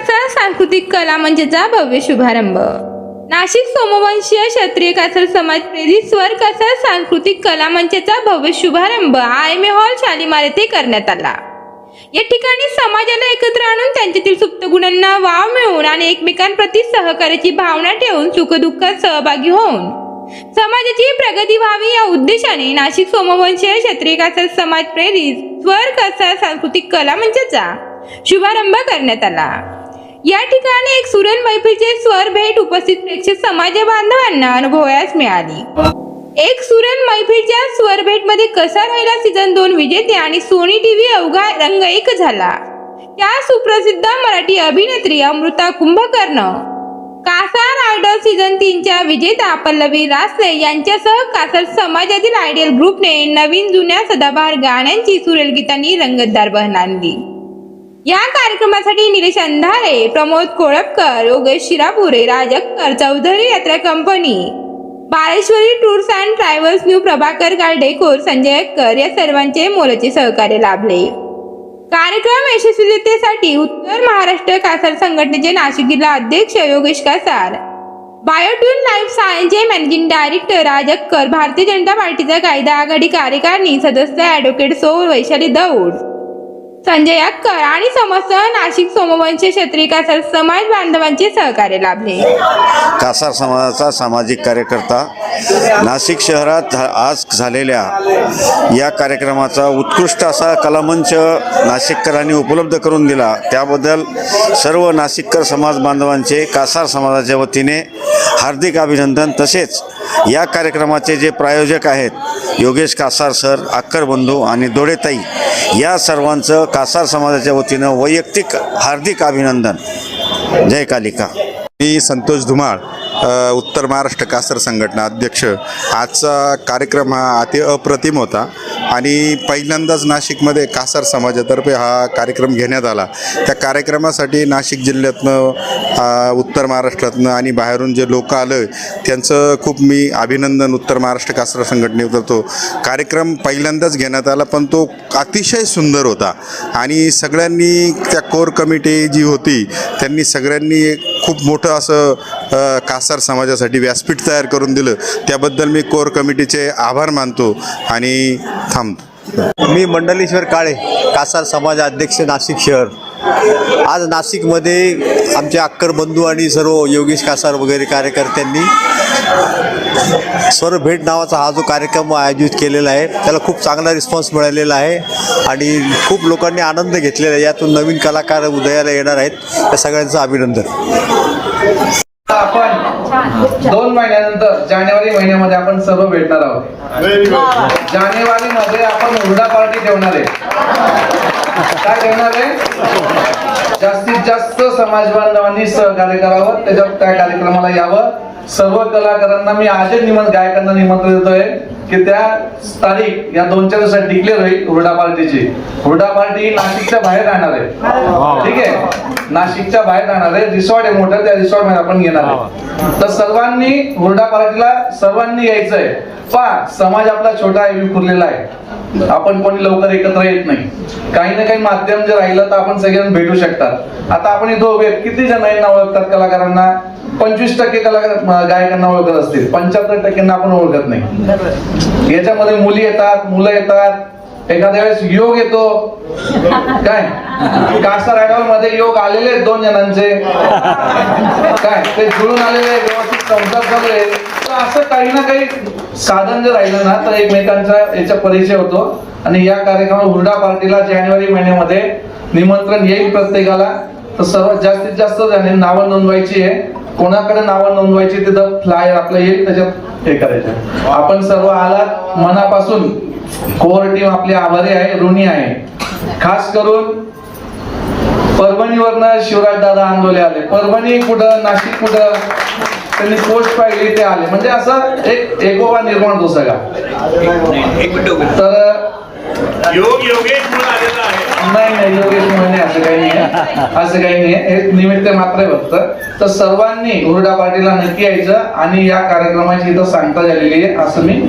कासार सांस्कृतिक कला मंचचा भव्य शुभारंभ। नाशिक सोमवंशीय क्षत्रिय कासार समाज प्रेरित स्वर कासार सांस्कृतिक कला मंचचा भव्य शुभारंभ IMA हॉल शालीमार येथे करण्यात आला। या ठिकाणी समाजाला एकत्र आणून त्यांच्यातील सुप्त गुणांना वाव मिळवून आणि एकमेकांप्रती सहकार्याची भावना ठेवून सुखदुःखात सहभागी होऊन समाजाची प्रगती व्हावी या उद्देशाने नाशिक सोमवंशीय क्षत्रिय कासार समाज प्रेरित स्वर कासार सांस्कृतिक कला मंचचा शुभारंभ करण्यात आला। या ठिकाणी एक सुरेल मैफिलचे स्वर भेट उपस्थित प्रेक्षक समाज बांधवांना अनुभवायला मिळाली। एक सुरेल मैफिलच्या स्वर भेट मध्ये कसा राहिला सीझन 2 विजेते आणि सोनी टीव्ही अवघा रंग एक झाला। त्या सुप्रसिद्ध मराठी अभिनेत्री अमृता कुंभकर्ण, कासार आयडॉल सीझन 3 च्या विजेता पल्लवी रासले यांच्यासह कासार समाजातील आयडियल ग्रुपने नवीन जुन्या सदाबहार गाण्यांची सुरेल गीतांनी रंगतदार बहर आणली। या कार्यक्रमासाठी निलेश अंधारे, प्रमोद कोळपकर, योगेश शिरापुरे, राज Akkar, Chaudhari Yatra company, Baleshwari tours and travels, new Prabhakar Gardekor, Sanjay Akkar या सर्वांचे मोलाचे सहकार्य लाभले। कार्यक्रम यशस्वीतेसाठी उत्तर महाराष्ट्र कासार संघटनेचे नाशिक जिल्हा अध्यक्ष योगेश कासार, बायोट्यून लाईफ सायन्सचे मॅनेजिंग डायरेक्टर राज अक्कर, भारतीय जनता पार्टीचा कायदा आघाडी कार्यकारिणी सदस्य ॲडव्होकेट सौ वैशाली दौड, संजय अक्कर आणि समस्त नाशिक सोमवंशीय क्षत्रिय कासार समाज बांधवांचे सहकार्य लाभले। कासार समाजाचा सामाजिक कार्यकर्ता नाशिक शहरात आज झालेल्या या कार्यक्रमाचा उत्कृष्ट असा कलामंच नाशिककरांनी उपलब्ध करून दिला, त्याबद्दल सर्व नाशिककर समाज बांधवांचे कासार समाजाच्या वतीने हार्दिक अभिनंदन। तसेच या कार्यक्रमाचे जे प्रायोजक आहेत योगेश कासार सर, अक्कर बंधू आणि दोडेताई या सर्वांचं कासार समाजाच्या वतीनं वैयक्तिक हार्दिक अभिनंदन। जय कालिका। मी संतोष धुमाळ, उत्तर महाराष्ट्र कासार संघटना अध्यक्ष। आजचा कार्यक्रम हा अति अप्रतिम होता आणि पहिल्यांदाच नाशिकमध्ये कासार समाजातर्फे हा कार्यक्रम घेण्यात आला। त्या कार्यक्रमासाठी नाशिक जिल्ह्यातनं, उत्तर महाराष्ट्रातनं आणि बाहेरून जे लोक आले त्यांचं खूप मी अभिनंदन उत्तर महाराष्ट्र कासार संघटनेत करतो। कार्यक्रम पहिल्यांदाच घेण्यात आला पण तो अतिशय सुंदर होता आणि सगळ्यांनी त्या कोर कमिटी जी होती त्यांनी सगळ्यांनी खूप मोठं असं कासार समाजासाठी व्यासपीठ तयार करून दिलं, त्याबद्दल मी कोर कमिटीचे आभार मानतो आणि थांबतो। मी मंडलेश्वर काळे, कासार समाज अध्यक्ष नाशिक शहर। आज नाशिकमध्ये आमचे अक्कर बंधू आणि सर्व योगेश कासार वगैरे कार्यकर्त्यांनी स्वर भेट नावाचा हा जो कार्यक्रम आयोजित केलेला आहे त्याला खूप चांगला रिस्पॉन्स मिळालेला आहे आणि खूप लोकांनी आनंद घेतलेला आहे। यातून नवीन कलाकार उदयाला येणार आहेत, त्या सगळ्यांचं अभिनंदन। आपण 2 महिन्यानंतर जानेवारी महिन्यामध्ये आपण सर्व भेटणार आहोत। जानेवारीमध्ये आपण हुरडा पार्टी ठेवणार आहे। काय ठेवणार आहे? जास्तीत जास्त समाज बांधवांनी सहकार्य करावं, त्याच्यात त्या कार्यक्रमाला यावं। सर्व कलाकारांना मी आजच गायकांना निमंत्रण देतोय की त्या तारीख या 2-4 दिवसात डिक्लेअर होईल हुरडा पार्टीची। हुरडा पार्टी नाशिकच्या बाहेर राहणार आहे, ठीक आहे, नाशिकच्या बाहेर राहणार आहे। रिसॉर्ट आहे मोठं, त्या रिसॉर्ट मध्ये आपण घेणार आहे। तर सर्वांनी हुरडा पार्टीला सर्वांनी यायचं आहे। पहा, समाज आपला छोटा आहे, विखुरलेला आहे, आपण कोणी लवकर एकत्र येत नाही। काही ना काही माध्यम जर राहिलं तर आपण सगळ्यांना भेटू शकतात। आता आपण इथं उभे किती जण यांना ओळखतात कलाकारांना? 25% कलाकार गायकांना ओळखत असतील, 75% आपण ओळखत नाही। याच्यामध्ये मुली येतात, मुलं येतात, एखाद्या वेळेस योग येतो। काय कासार आयडॉल मध्ये योग आलेले आहेत 2 जणांचे, काय ते जुळून आलेले, व्यवस्थित संसार चालू आहे। तर असं काही ना काही साधन जर राहिलं ना तर एकमेकांचा याचा परिचय होतो आणि या कार्यक्रमात हुरडा पार्टीला जानेवारी महिन्यामध्ये निमंत्रण येईल प्रत्येकाला। तर सर्वात जास्तीत जास्त नावं नोंदवायची आहे। कोणाकडे नावं नोंदवायची तिथं फ्लायर आपलं येईल, त्याच्यात हे करायचं। आपण सर्व आलात, मनापासून कोर टीम आपली आभारी आहे, ऋणी आहे। खास करून परभणीवरनं शिवराज दादा आंदोले आले, परभणी कुठं, नाशिक कुठं, त्यांनी पोस्ट पाहिली ते आले, म्हणजे असं एक एकोपा निर्माण होतो सगळा। तर योगेश नाही योगेश नाही, असं काही नाही आहे, असं काही नाही आहे, हे निमित्त मात्र आहे फक्त। तर सर्वांनी हुरडा पार्टीला नक्की यायचं आणि या कार्यक्रमाची इथं सांगता झालेली आहे असं मी